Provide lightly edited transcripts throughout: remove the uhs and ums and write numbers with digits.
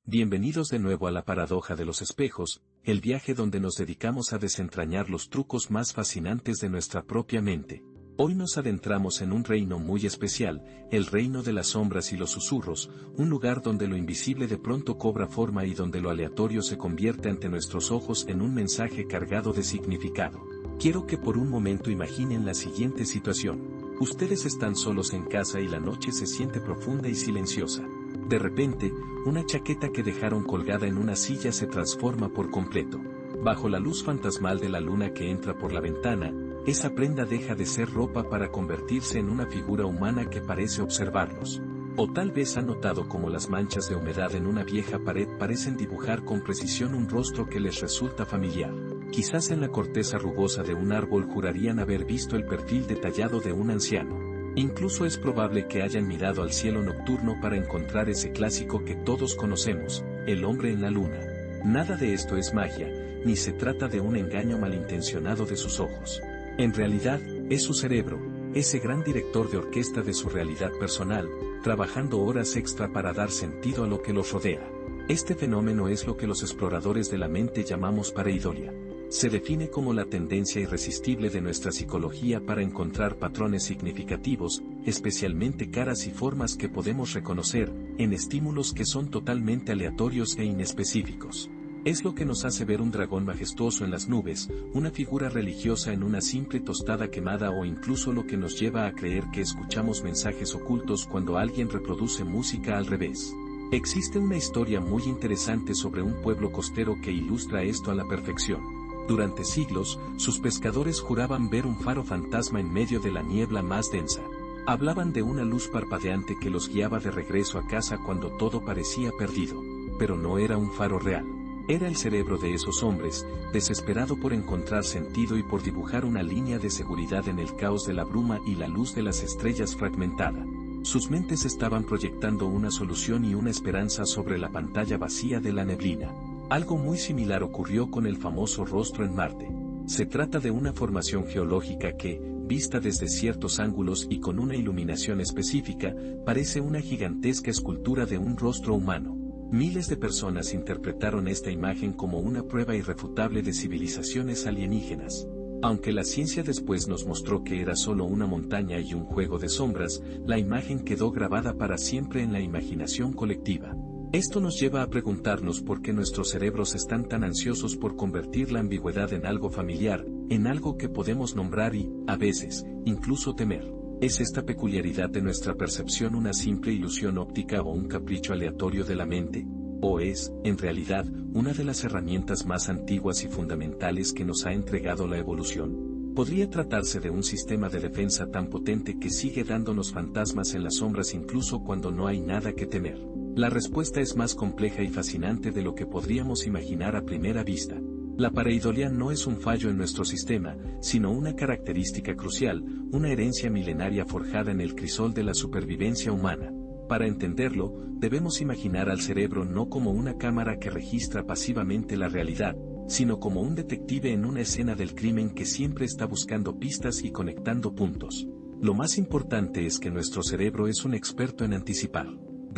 Bienvenidos de nuevo a la paradoja de los espejos, el viaje donde nos dedicamos a desentrañar los trucos más fascinantes de nuestra propia mente. Hoy nos adentramos en un reino muy especial, el reino de las sombras y los susurros, un lugar donde lo invisible de pronto cobra forma y donde lo aleatorio se convierte ante nuestros ojos en un mensaje cargado de significado. Quiero que por un momento imaginen la siguiente situación. Ustedes están solos en casa y la noche se siente profunda y silenciosa. De repente, una chaqueta que dejaron colgada en una silla se transforma por completo. Bajo la luz fantasmal de la luna que entra por la ventana, esa prenda deja de ser ropa para convertirse en una figura humana que parece observarlos. O tal vez han notado cómo las manchas de humedad en una vieja pared parecen dibujar con precisión un rostro que les resulta familiar. Quizás en la corteza rugosa de un árbol jurarían haber visto el perfil detallado de un anciano. Incluso es probable que hayan mirado al cielo nocturno para encontrar ese clásico que todos conocemos, el hombre en la luna. Nada de esto es magia, ni se trata de un engaño malintencionado de sus ojos. En realidad, es su cerebro, ese gran director de orquesta de su realidad personal, trabajando horas extra para dar sentido a lo que los rodea. Este fenómeno es lo que los exploradores de la mente llamamos pareidolia. Se define como la tendencia irresistible de nuestra psicología para encontrar patrones significativos, especialmente caras y formas que podemos reconocer, en estímulos que son totalmente aleatorios e inespecíficos. Es lo que nos hace ver un dragón majestuoso en las nubes, una figura religiosa en una simple tostada quemada o incluso lo que nos lleva a creer que escuchamos mensajes ocultos cuando alguien reproduce música al revés. Existe una historia muy interesante sobre un pueblo costero que ilustra esto a la perfección. Durante siglos, sus pescadores juraban ver un faro fantasma en medio de la niebla más densa. Hablaban de una luz parpadeante que los guiaba de regreso a casa cuando todo parecía perdido. Pero no era un faro real. Era el cerebro de esos hombres, desesperado por encontrar sentido y por dibujar una línea de seguridad en el caos de la bruma y la luz de las estrellas fragmentada. Sus mentes estaban proyectando una solución y una esperanza sobre la pantalla vacía de la neblina. Algo muy similar ocurrió con el famoso rostro en Marte. Se trata de una formación geológica que, vista desde ciertos ángulos y con una iluminación específica, parece una gigantesca escultura de un rostro humano. Miles de personas interpretaron esta imagen como una prueba irrefutable de civilizaciones alienígenas. Aunque la ciencia después nos mostró que era solo una montaña y un juego de sombras, la imagen quedó grabada para siempre en la imaginación colectiva. Esto nos lleva a preguntarnos por qué nuestros cerebros están tan ansiosos por convertir la ambigüedad en algo familiar, en algo que podemos nombrar y, a veces, incluso temer. ¿Es esta peculiaridad de nuestra percepción una simple ilusión óptica o un capricho aleatorio de la mente? ¿O es, en realidad, una de las herramientas más antiguas y fundamentales que nos ha entregado la evolución? ¿Podría tratarse de un sistema de defensa tan potente que sigue dándonos fantasmas en las sombras incluso cuando no hay nada que temer? La respuesta es más compleja y fascinante de lo que podríamos imaginar a primera vista. La pareidolia no es un fallo en nuestro sistema, sino una característica crucial, una herencia milenaria forjada en el crisol de la supervivencia humana. Para entenderlo, debemos imaginar al cerebro no como una cámara que registra pasivamente la realidad, sino como un detective en una escena del crimen que siempre está buscando pistas y conectando puntos. Lo más importante es que nuestro cerebro es un experto en anticipar.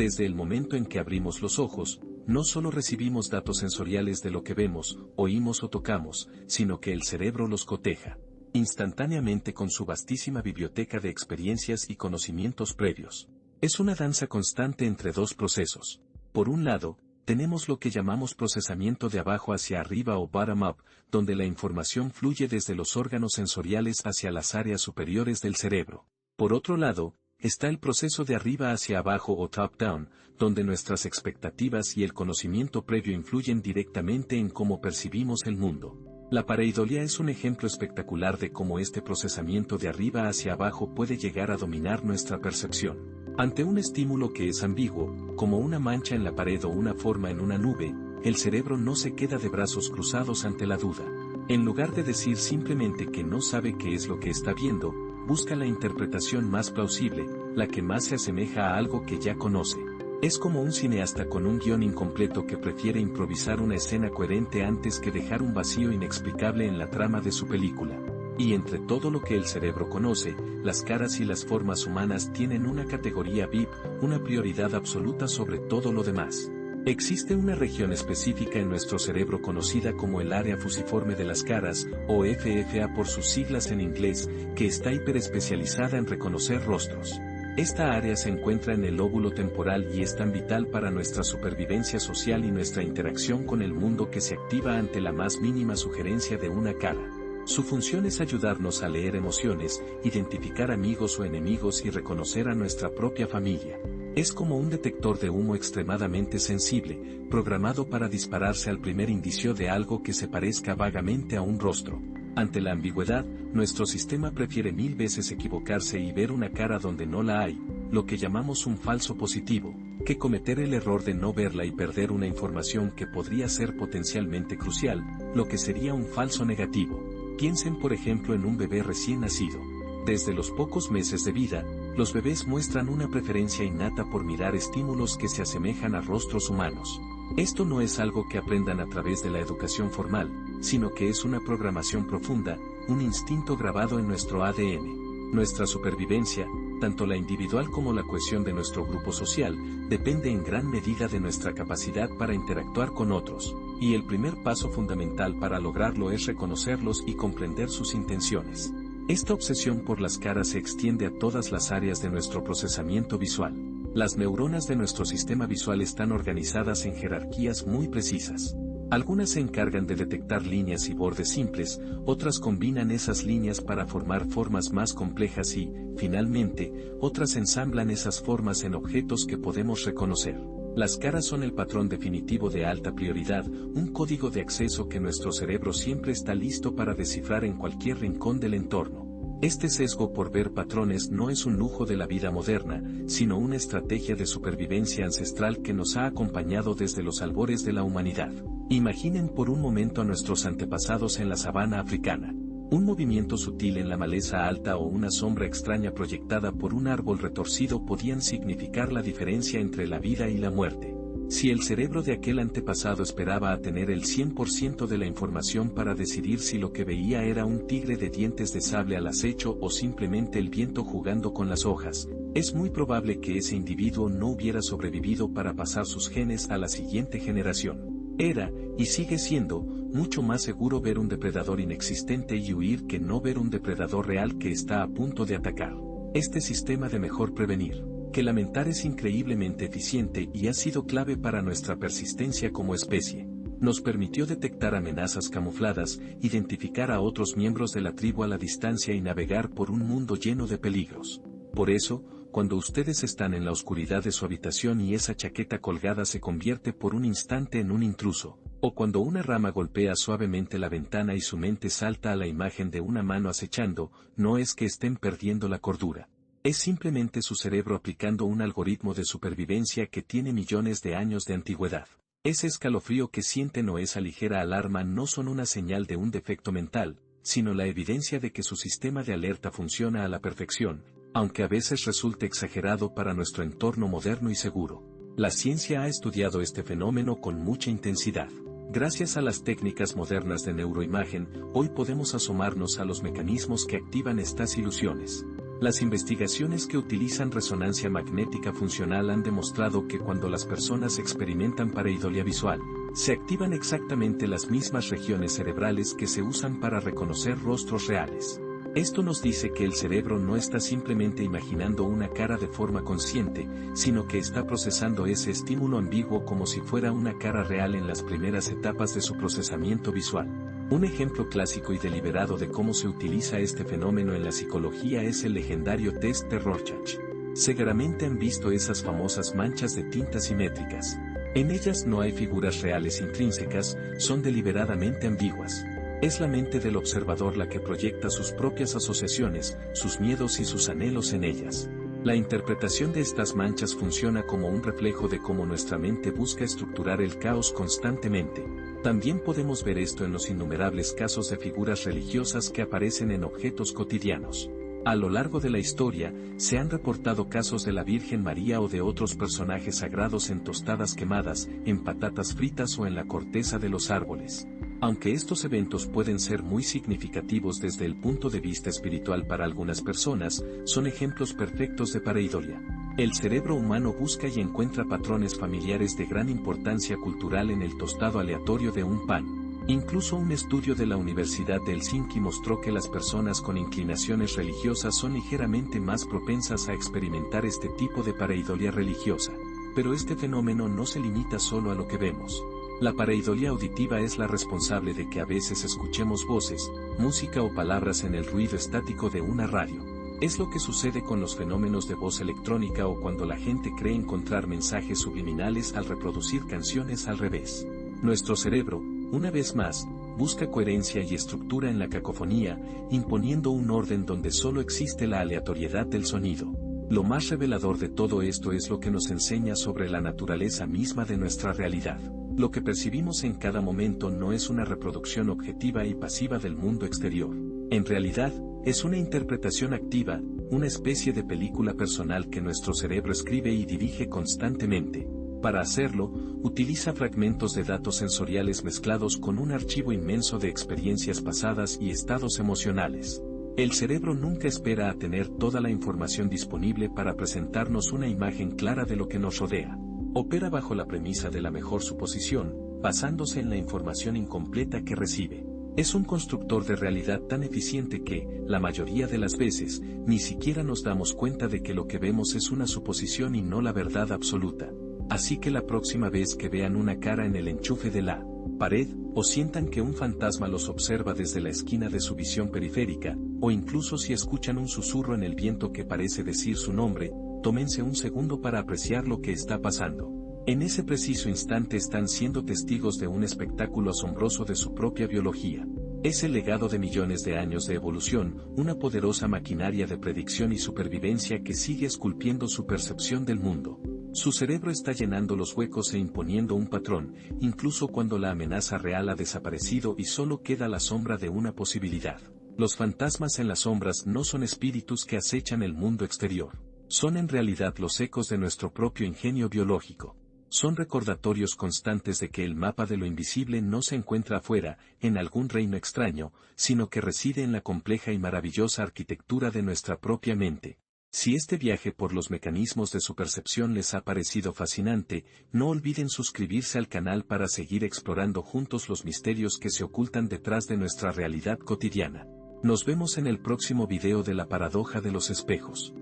Desde el momento en que abrimos los ojos, no solo recibimos datos sensoriales de lo que vemos, oímos o tocamos, sino que el cerebro los coteja instantáneamente con su vastísima biblioteca de experiencias y conocimientos previos. Es una danza constante entre dos procesos. Por un lado, tenemos lo que llamamos procesamiento de abajo hacia arriba o bottom-up, donde la información fluye desde los órganos sensoriales hacia las áreas superiores del cerebro. Por otro lado, está el proceso de arriba hacia abajo o top-down, donde nuestras expectativas y el conocimiento previo influyen directamente en cómo percibimos el mundo. La pareidolia es un ejemplo espectacular de cómo este procesamiento de arriba hacia abajo puede llegar a dominar nuestra percepción. Ante un estímulo que es ambiguo, como una mancha en la pared o una forma en una nube, el cerebro no se queda de brazos cruzados ante la duda. En lugar de decir simplemente que no sabe qué es lo que está viendo, busca la interpretación más plausible, la que más se asemeja a algo que ya conoce. Es como un cineasta con un guión incompleto que prefiere improvisar una escena coherente antes que dejar un vacío inexplicable en la trama de su película. Y entre todo lo que el cerebro conoce, las caras y las formas humanas tienen una categoría VIP, una prioridad absoluta sobre todo lo demás. Existe una región específica en nuestro cerebro conocida como el área fusiforme de las caras, o FFA por sus siglas en inglés, que está hiperespecializada en reconocer rostros. Esta área se encuentra en el lóbulo temporal y es tan vital para nuestra supervivencia social y nuestra interacción con el mundo que se activa ante la más mínima sugerencia de una cara. Su función es ayudarnos a leer emociones, identificar amigos o enemigos y reconocer a nuestra propia familia. Es como un detector de humo extremadamente sensible, programado para dispararse al primer indicio de algo que se parezca vagamente a un rostro. Ante la ambigüedad, nuestro sistema prefiere 1000 veces equivocarse y ver una cara donde no la hay, lo que llamamos un falso positivo, que cometer el error de no verla y perder una información que podría ser potencialmente crucial, lo que sería un falso negativo. Piensen por ejemplo en un bebé recién nacido. Desde los pocos meses de vida, los bebés muestran una preferencia innata por mirar estímulos que se asemejan a rostros humanos. Esto no es algo que aprendan a través de la educación formal, sino que es una programación profunda, un instinto grabado en nuestro ADN. Nuestra supervivencia, tanto la individual como la cohesión de nuestro grupo social, depende en gran medida de nuestra capacidad para interactuar con otros, y el primer paso fundamental para lograrlo es reconocerlos y comprender sus intenciones. Esta obsesión por las caras se extiende a todas las áreas de nuestro procesamiento visual. Las neuronas de nuestro sistema visual están organizadas en jerarquías muy precisas. Algunas se encargan de detectar líneas y bordes simples, otras combinan esas líneas para formar formas más complejas y, finalmente, otras ensamblan esas formas en objetos que podemos reconocer. Las caras son el patrón definitivo de alta prioridad, un código de acceso que nuestro cerebro siempre está listo para descifrar en cualquier rincón del entorno. Este sesgo por ver patrones no es un lujo de la vida moderna, sino una estrategia de supervivencia ancestral que nos ha acompañado desde los albores de la humanidad. Imaginen por un momento a nuestros antepasados en la sabana africana. Un movimiento sutil en la maleza alta o una sombra extraña proyectada por un árbol retorcido podían significar la diferencia entre la vida y la muerte. Si el cerebro de aquel antepasado esperaba a tener el 100% de la información para decidir si lo que veía era un tigre de dientes de sable al acecho o simplemente el viento jugando con las hojas, es muy probable que ese individuo no hubiera sobrevivido para pasar sus genes a la siguiente generación. Era, y sigue siendo, mucho más seguro ver un depredador inexistente y huir que no ver un depredador real que está a punto de atacar. Este sistema de mejor prevenir que lamentar es increíblemente eficiente y ha sido clave para nuestra persistencia como especie. Nos permitió detectar amenazas camufladas, identificar a otros miembros de la tribu a la distancia y navegar por un mundo lleno de peligros. Por eso, cuando ustedes están en la oscuridad de su habitación y esa chaqueta colgada se convierte por un instante en un intruso, o cuando una rama golpea suavemente la ventana y su mente salta a la imagen de una mano acechando, no es que estén perdiendo la cordura. Es simplemente su cerebro aplicando un algoritmo de supervivencia que tiene millones de años de antigüedad. Ese escalofrío que sienten o esa ligera alarma no son una señal de un defecto mental, sino la evidencia de que su sistema de alerta funciona a la perfección, aunque a veces resulte exagerado para nuestro entorno moderno y seguro. La ciencia ha estudiado este fenómeno con mucha intensidad. Gracias a las técnicas modernas de neuroimagen, hoy podemos asomarnos a los mecanismos que activan estas ilusiones. Las investigaciones que utilizan resonancia magnética funcional han demostrado que cuando las personas experimentan pareidolia visual, se activan exactamente las mismas regiones cerebrales que se usan para reconocer rostros reales. Esto nos dice que el cerebro no está simplemente imaginando una cara de forma consciente, sino que está procesando ese estímulo ambiguo como si fuera una cara real en las primeras etapas de su procesamiento visual. Un ejemplo clásico y deliberado de cómo se utiliza este fenómeno en la psicología es el legendario test de Rorschach. Seguramente han visto esas famosas manchas de tinta simétricas. En ellas no hay figuras reales intrínsecas, son deliberadamente ambiguas. Es la mente del observador la que proyecta sus propias asociaciones, sus miedos y sus anhelos en ellas. La interpretación de estas manchas funciona como un reflejo de cómo nuestra mente busca estructurar el caos constantemente. También podemos ver esto en los innumerables casos de figuras religiosas que aparecen en objetos cotidianos. A lo largo de la historia, se han reportado casos de la Virgen María o de otros personajes sagrados en tostadas quemadas, en patatas fritas o en la corteza de los árboles. Aunque estos eventos pueden ser muy significativos desde el punto de vista espiritual para algunas personas, son ejemplos perfectos de pareidolia. El cerebro humano busca y encuentra patrones familiares de gran importancia cultural en el tostado aleatorio de un pan. Incluso un estudio de la Universidad de Helsinki mostró que las personas con inclinaciones religiosas son ligeramente más propensas a experimentar este tipo de pareidolia religiosa. Pero este fenómeno no se limita solo a lo que vemos. La pareidolia auditiva es la responsable de que a veces escuchemos voces, música o palabras en el ruido estático de una radio. Es lo que sucede con los fenómenos de voz electrónica o cuando la gente cree encontrar mensajes subliminales al reproducir canciones al revés. Nuestro cerebro, una vez más, busca coherencia y estructura en la cacofonía, imponiendo un orden donde solo existe la aleatoriedad del sonido. Lo más revelador de todo esto es lo que nos enseña sobre la naturaleza misma de nuestra realidad. Lo que percibimos en cada momento no es una reproducción objetiva y pasiva del mundo exterior. En realidad, es una interpretación activa, una especie de película personal que nuestro cerebro escribe y dirige constantemente. Para hacerlo, utiliza fragmentos de datos sensoriales mezclados con un archivo inmenso de experiencias pasadas y estados emocionales. El cerebro nunca espera a tener toda la información disponible para presentarnos una imagen clara de lo que nos rodea. Opera bajo la premisa de la mejor suposición, basándose en la información incompleta que recibe. Es un constructor de realidad tan eficiente que, la mayoría de las veces, ni siquiera nos damos cuenta de que lo que vemos es una suposición y no la verdad absoluta. Así que la próxima vez que vean una cara en el enchufe de la pared, o sientan que un fantasma los observa desde la esquina de su visión periférica, o incluso si escuchan un susurro en el viento que parece decir su nombre, tómense un segundo para apreciar lo que está pasando. En ese preciso instante están siendo testigos de un espectáculo asombroso de su propia biología. Es el legado de millones de años de evolución, una poderosa maquinaria de predicción y supervivencia que sigue esculpiendo su percepción del mundo. Su cerebro está llenando los huecos e imponiendo un patrón, incluso cuando la amenaza real ha desaparecido y solo queda la sombra de una posibilidad. Los fantasmas en las sombras no son espíritus que acechan el mundo exterior. Son en realidad los ecos de nuestro propio ingenio biológico. Son recordatorios constantes de que el mapa de lo invisible no se encuentra afuera, en algún reino extraño, sino que reside en la compleja y maravillosa arquitectura de nuestra propia mente. Si este viaje por los mecanismos de su percepción les ha parecido fascinante, no olviden suscribirse al canal para seguir explorando juntos los misterios que se ocultan detrás de nuestra realidad cotidiana. Nos vemos en el próximo video de la paradoja de los espejos.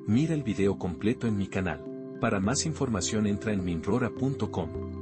Mira el video completo en mi canal. Para más información entra en minrora.com.